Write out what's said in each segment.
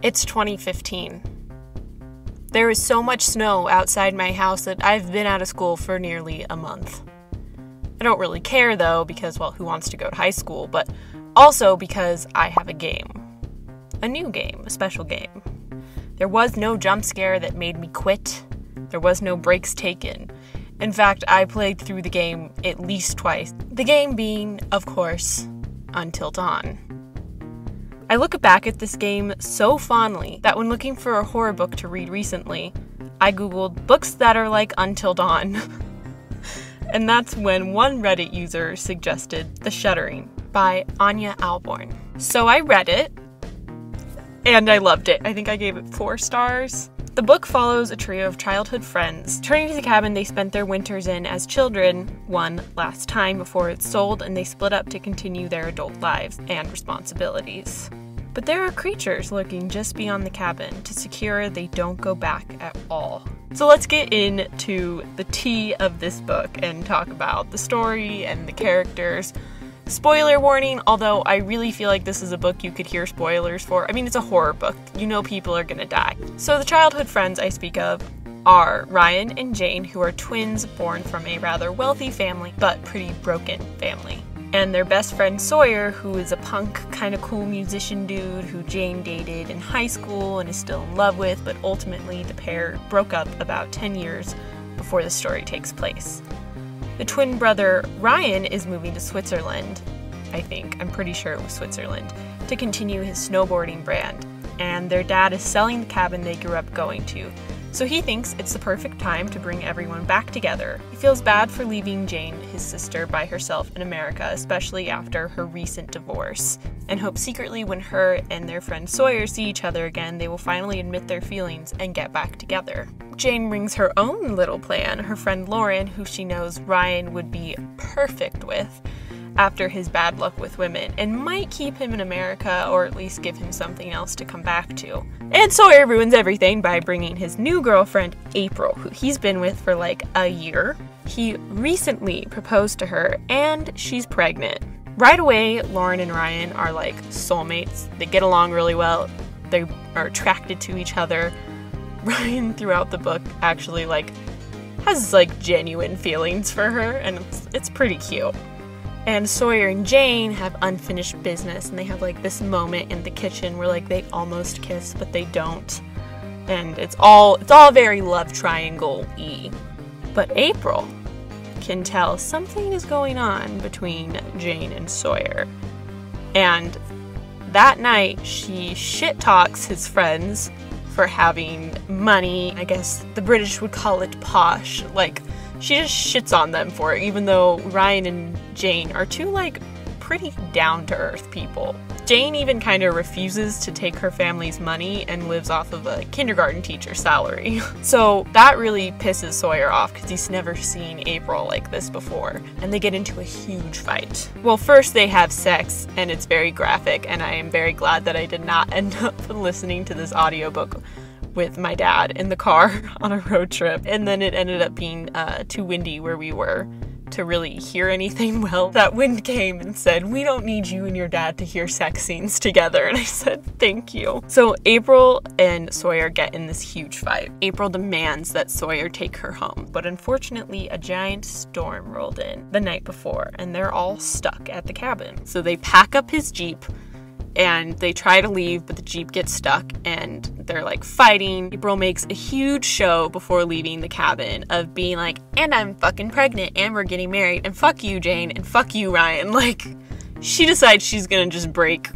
It's 2015. There is so much snow outside my house that I've been out of school for nearly a month. I don't really care though because, well, who wants to go to high school, but also because I have a game. A new game, a special game. There was no jump scare that made me quit. There was no breaks taken. In fact, I played through the game at least twice. The game being, of course, Until Dawn. I look back at this game so fondly that when looking for a horror book to read recently, I googled books that are like Until Dawn. And that's when one Reddit user suggested The Shuddering by Anya Alborn. So I read it, and I loved it. I think I gave it 4 stars. The book follows a trio of childhood friends returning to the cabin they spent their winters in as children one last time before it's sold, and they split up to continue their adult lives and responsibilities. But there are creatures lurking just beyond the cabin to secure they don't go back at all. So let's get into the tea of this book and talk about the story and the characters. Spoiler warning, although I really feel like this is a book you could hear spoilers for. I mean, it's a horror book. You know people are gonna die. So the childhood friends I speak of are Ryan and Jane, who are twins born from a rather wealthy family, but pretty broken family. And their best friend Sawyer, who is a punk, kind of cool musician dude who Jane dated in high school and is still in love with, but ultimately the pair broke up about 10 years before the story takes place. The twin brother Ryan is moving to Switzerland, I'm pretty sure it was Switzerland, to continue his snowboarding brand, and their dad is selling the cabin they grew up going to, so he thinks it's the perfect time to bring everyone back together. He feels bad for leaving Jane, his sister, by herself in America, especially after her recent divorce, and hopes secretly when her and their friend Sawyer see each other again, they will finally admit their feelings and get back together. Jane brings her own little plan, her friend Lauren, who she knows Ryan would be perfect with after his bad luck with women, and might keep him in America or at least give him something else to come back to. And Sawyer ruins everything by bringing his new girlfriend, April, who he's been with for like a year. He recently proposed to her, and she's pregnant. Right away, Lauren and Ryan are like soulmates. They get along really well. They are attracted to each other. Ryan, throughout the book, actually has genuine feelings for her, and it's pretty cute. And Sawyer and Jane have unfinished business, and they have this moment in the kitchen where they almost kiss but they don't, and it's all very love triangle-y. But April can tell something is going on between Jane and Sawyer, and that night she shit talks his friends for having money. I guess the British would call it posh. She just shits on them for it, even though Ryan and Jane are two, pretty down-to-earth people. Jane even kind of refuses to take her family's money and lives off of a kindergarten teacher's salary. So that really pisses Sawyer off because he's never seen April like this before, and they get into a huge fight. Well, first they have sex, and it's very graphic, and I am very glad that I did not end up listening to this audiobook with my dad in the car on a road trip, and then it ended up being too windy where we were to really hear anything well. That wind came and said, "We don't need you and your dad to hear sex scenes together," and I said, "Thank you." So April and Sawyer get in this huge fight. April demands that Sawyer take her home, but unfortunately a giant storm rolled in the night before, and they're all stuck at the cabin. So they pack up his Jeep, and they try to leave, but the Jeep gets stuck, and they're fighting. April makes a huge show before leaving the cabin of being "And I'm fucking pregnant, and we're getting married, and fuck you, Jane, and fuck you, Ryan." She decides she's gonna just break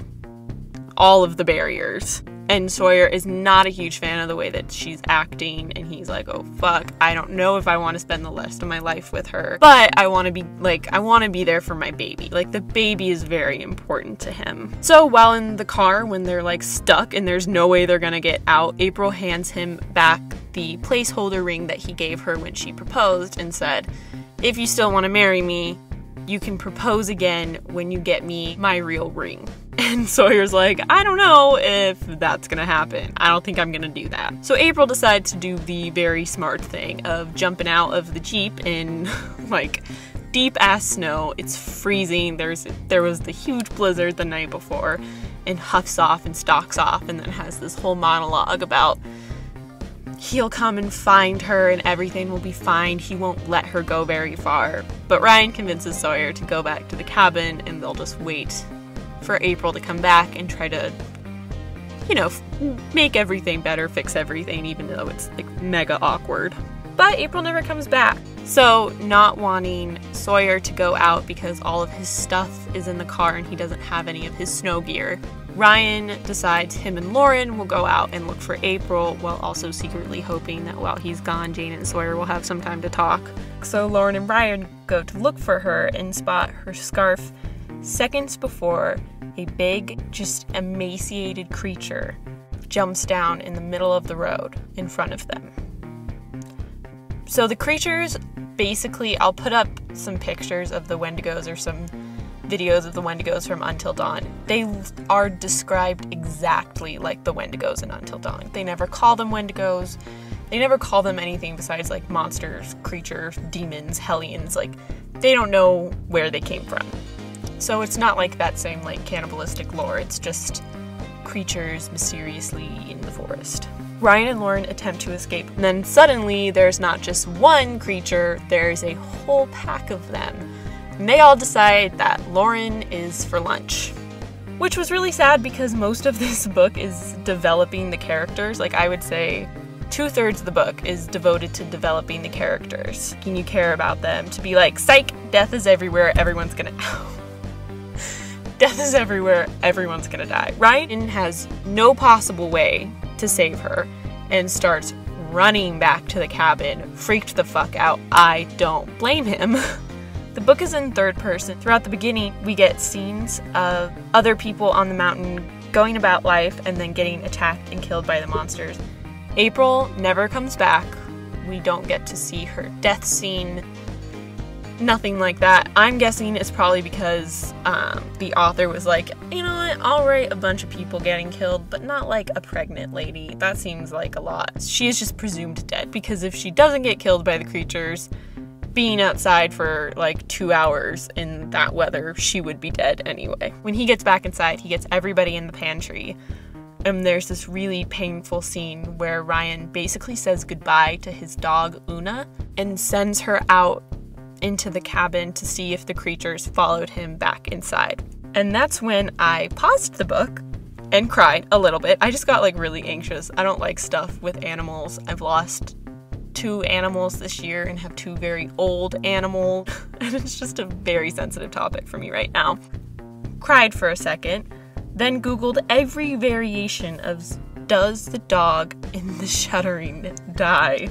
all of the barriers. And Sawyer is not a huge fan of the way that she's acting, and he's "Oh fuck, I don't know if I want to spend the rest of my life with her, but I want to be there for my baby." The baby is very important to him. So while in the car, when they're stuck and there's no way they're gonna get out, April hands him back the placeholder ring that he gave her when she proposed and said, "If you still want to marry me, you can propose again when you get me my real ring." And Sawyer's "I don't know if that's gonna happen. I don't think I'm gonna do that." So April decides to do the very smart thing of jumping out of the Jeep in deep ass snow. It's freezing. There was the huge blizzard the night before, and huffs off and stalks off and then has this whole monologue about he'll come and find her and everything will be fine. He won't let her go very far. But Ryan convinces Sawyer to go back to the cabin and they'll just wait for April to come back and try to, you know, make everything better, fix everything, even though it's like mega awkward. But April never comes back. So, not wanting Sawyer to go out because all of his stuff is in the car and he doesn't have any of his snow gear, Ryan decides him and Lauren will go out and look for April while also secretly hoping that while he's gone, Jane and Sawyer will have some time to talk. So Lauren and Ryan go to look for her and spot her scarf seconds before a big, just emaciated creature jumps down in the middle of the road in front of them. So the creatures, basically, I'll put up some pictures of the Wendigos or some videos of the Wendigos from Until Dawn. They are described exactly like the Wendigos in Until Dawn. They never call them Wendigos. They never call them anything besides like monsters, creatures, demons, hellions. Like, they don't know where they came from. So it's not like that same like cannibalistic lore. It's just creatures mysteriously in the forest. Ryan and Lauren attempt to escape, and then suddenly there's not just one creature, there's a whole pack of them. And they all decide that Lauren is for lunch. Which was really sad because most of this book is developing the characters. Like, I would say 2/3 of the book is devoted to developing the characters. Can you care about them? To be like, psych, death is everywhere, everyone's gonna... Death is everywhere, everyone's gonna die. Ryan has no possible way to save her and starts running back to the cabin, freaked the fuck out. I don't blame him. The book is in third person. Throughout the beginning, we get scenes of other people on the mountain going about life and then getting attacked and killed by the monsters. April never comes back. We don't get to see her death scene. Nothing like that. I'm guessing it's probably because the author was like, you know what, I'll write a bunch of people getting killed, but not like a pregnant lady. That seems like a lot. She is just presumed dead, because if she doesn't get killed by the creatures, being outside for like 2 hours in that weather, she would be dead anyway. When he gets back inside, he gets everybody in the pantry, and there's this really painful scene where Ryan basically says goodbye to his dog, Una, and sends her out into the cabin to see if the creatures followed him back inside. And that's when I paused the book and cried a little bit. I just got like really anxious. I don't like stuff with animals. I've lost 2 animals this year and have 2 very old animals. And it's just a very sensitive topic for me right now. Cried for a second, then Googled every variation of does the dog in the Shuddering die?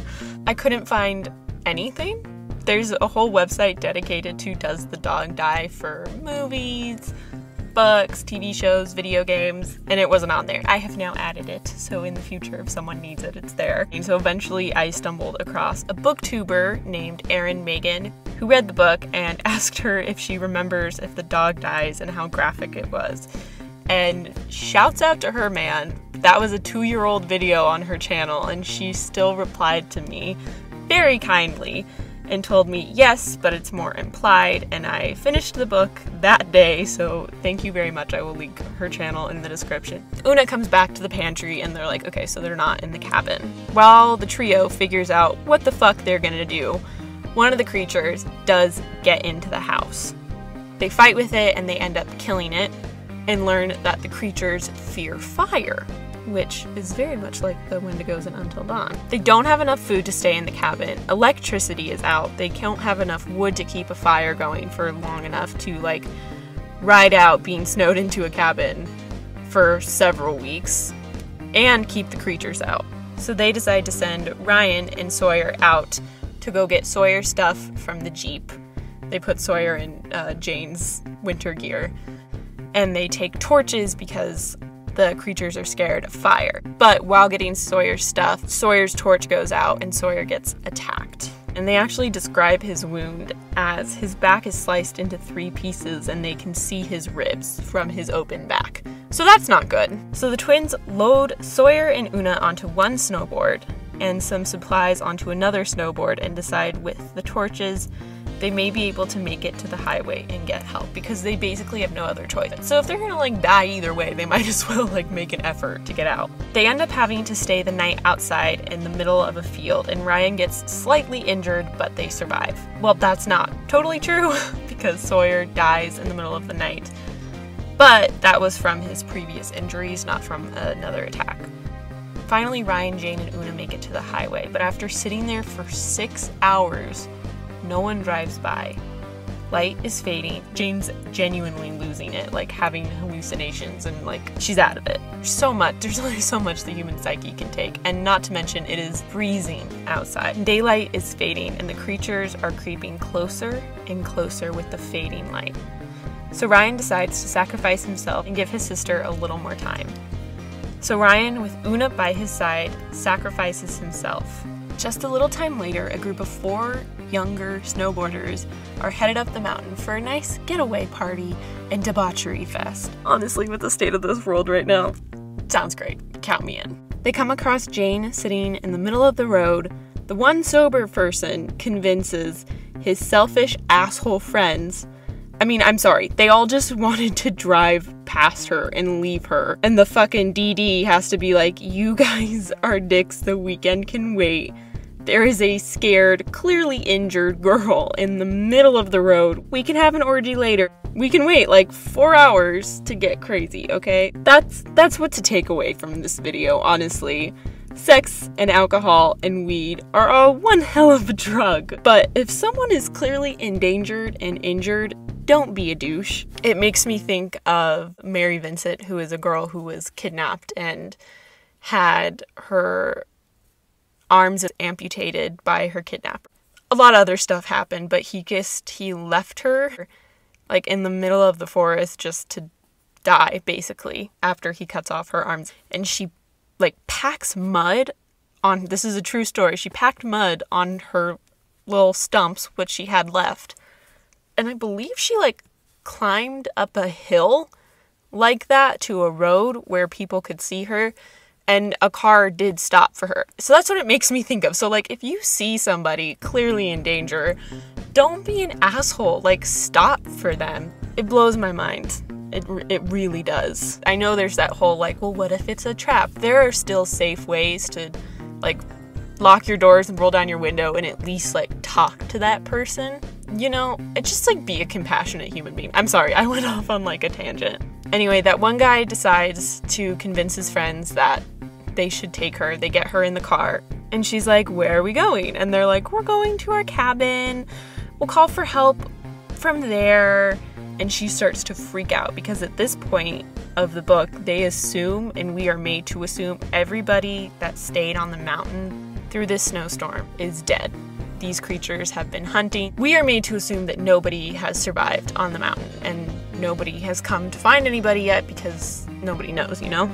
I couldn't find anything. There's a whole website dedicated to does the dog die for movies, books, TV shows, video games, and it wasn't on there. I have now added it, so in the future if someone needs it, it's there. And so eventually I stumbled across a booktuber named Erin who read the book and asked her if she remembers if the dog dies and how graphic it was. And shouts out to her, man. That was a 2-year-old video on her channel, and she still replied to me very kindly and told me, yes, but it's more implied, and I finished the book that day, so thank you very much. I will link her channel in the description. Una comes back to the pantry, and they're like, okay, so they're not in the cabin. While the trio figures out what the fuck they're gonna do, one of the creatures does get into the house. They fight with it, and they end up killing it, and learn that the creatures fear fire, which is very much like the Wendigos in Until Dawn. They don't have enough food to stay in the cabin. Electricity is out. They don't have enough wood to keep a fire going for long enough to like ride out being snowed into a cabin for several weeks and keep the creatures out. So they decide to send Ryan and Sawyer out to go get Sawyer's stuff from the Jeep. They put Sawyer in Jane's winter gear, and they take torches because the creatures are scared of fire. But while getting Sawyer's stuff, Sawyer's torch goes out and Sawyer gets attacked. And they actually describe his wound as his back is sliced into 3 pieces and they can see his ribs from his open back. So that's not good. So the twins load Sawyer and Una onto one snowboard and some supplies onto another snowboard and decide with the torches they may be able to make it to the highway and get help because they basically have no other choice. So if they're gonna like die either way, they might as well like make an effort to get out. They end up having to stay the night outside in the middle of a field, and Ryan gets slightly injured, but they survive. Well, that's not totally true because Sawyer dies in the middle of the night, but that was from his previous injuries, not from another attack. Finally, Ryan, Jane, and Una make it to the highway, but after sitting there for 6 hours, no one drives by. Light is fading. Jane's genuinely losing it, like having hallucinations, and like she's out of it. There's only so much the human psyche can take, and not to mention it is freezing outside. Daylight is fading, and the creatures are creeping closer and closer with the fading light. So Ryan decides to sacrifice himself and give his sister a little more time. So Ryan, with Una by his side, sacrifices himself. Just a little time later, a group of 4 younger snowboarders are headed up the mountain for a nice getaway party and debauchery fest. Honestly, with the state of this world right now, sounds great. Count me in. They come across Jane sitting in the middle of the road. The one sober person convinces his selfish asshole friends, I'm sorry, they all just wanted to drive past her and leave her. And the fucking DD has to be like, you guys are dicks, the weekend can wait. There is a scared, clearly injured girl in the middle of the road. We can have an orgy later. We can wait like 4 hours to get crazy, okay? That's what to take away from this video, honestly. Sex and alcohol and weed are all one hell of a drug. But if someone is clearly endangered and injured, don't be a douche. It makes me think of Mary Vincent, who is a girl who was kidnapped and had her arms amputated by her kidnapper. A lot of other stuff happened, but he left her like in the middle of the forest just to die, basically, after he cuts off her arms. And she like packs mud on, this is a true story, she packed mud on her little stumps, which she had left. And I believe she like climbed up a hill like that to a road where people could see her. And a car did stop for her. So that's what it makes me think of. So like if you see somebody clearly in danger, don't be an asshole. Like stop for them. It blows my mind. It really does. I know there's that whole like, well, what if it's a trap? There are still safe ways to like lock your doors and roll down your window and at least like talk to that person. You know, it's just like be a compassionate human being. I'm sorry, I went off on like a tangent. Anyway, that one guy decides to convince his friends that they should take her. They get her in the car and she's like, where are we going? And they're like, we're going to our cabin. We'll call for help from there. And she starts to freak out because at this point of the book, they assume, and we are made to assume, everybody that stayed on the mountain through this snowstorm is dead. These creatures have been hunting. We are made to assume that nobody has survived on the mountain and nobody has come to find anybody yet because nobody knows, you know?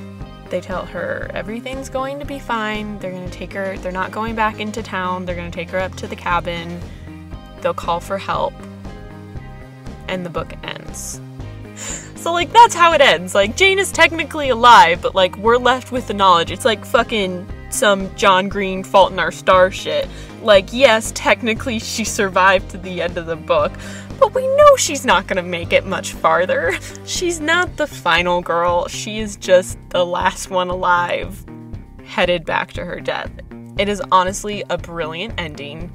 They tell her everything's going to be fine. They're gonna take her, they're not going back into town. They're gonna take her up to the cabin. They'll call for help. And the book ends. So like that's how it ends. Like Jane is technically alive, but like we're left with the knowledge. It's like fucking some John Green Fault in Our Stars shit. Like yes, technically she survived to the end of the book, but we know she's not gonna make it much farther. She's not the final girl. She is just the last one alive, headed back to her death. It is honestly a brilliant ending.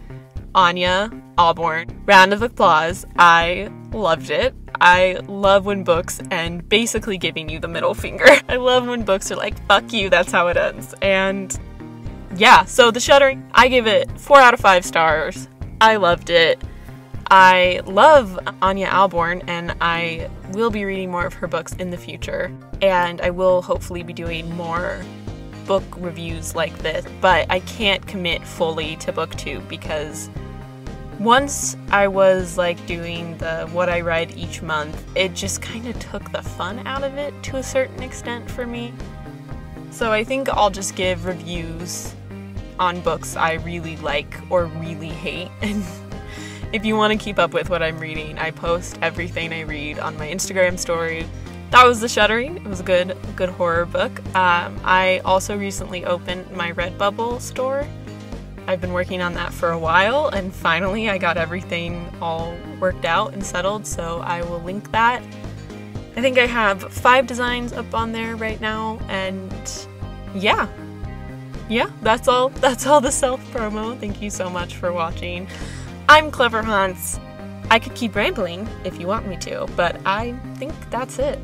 Anya Alborn, round of applause. I loved it. I love when books end basically giving you the middle finger. I love when books are like, fuck you, that's how it ends. And yeah, so The Shuddering, I give it 4 out of 5 stars. I loved it. I love Anya Alborn, and I will be reading more of her books in the future. And I will hopefully be doing more book reviews like this, but I can't commit fully to book 2 because once I was like doing the what I read each month, it just kind of took the fun out of it to a certain extent for me. So I think I'll just give reviews on books I really like or really hate. And if you want to keep up with what I'm reading, I post everything I read on my Instagram story. That was The Shuddering. It was a good horror book. I also recently opened my Redbubble store, I've been working on that for a while, and finally I got everything all worked out and settled, so I will link that. I think I have 5 designs up on there right now, and yeah, that's all the self-promo. Thank you so much for watching. I'm Clever Hans. I could keep rambling if you want me to, but I think that's it.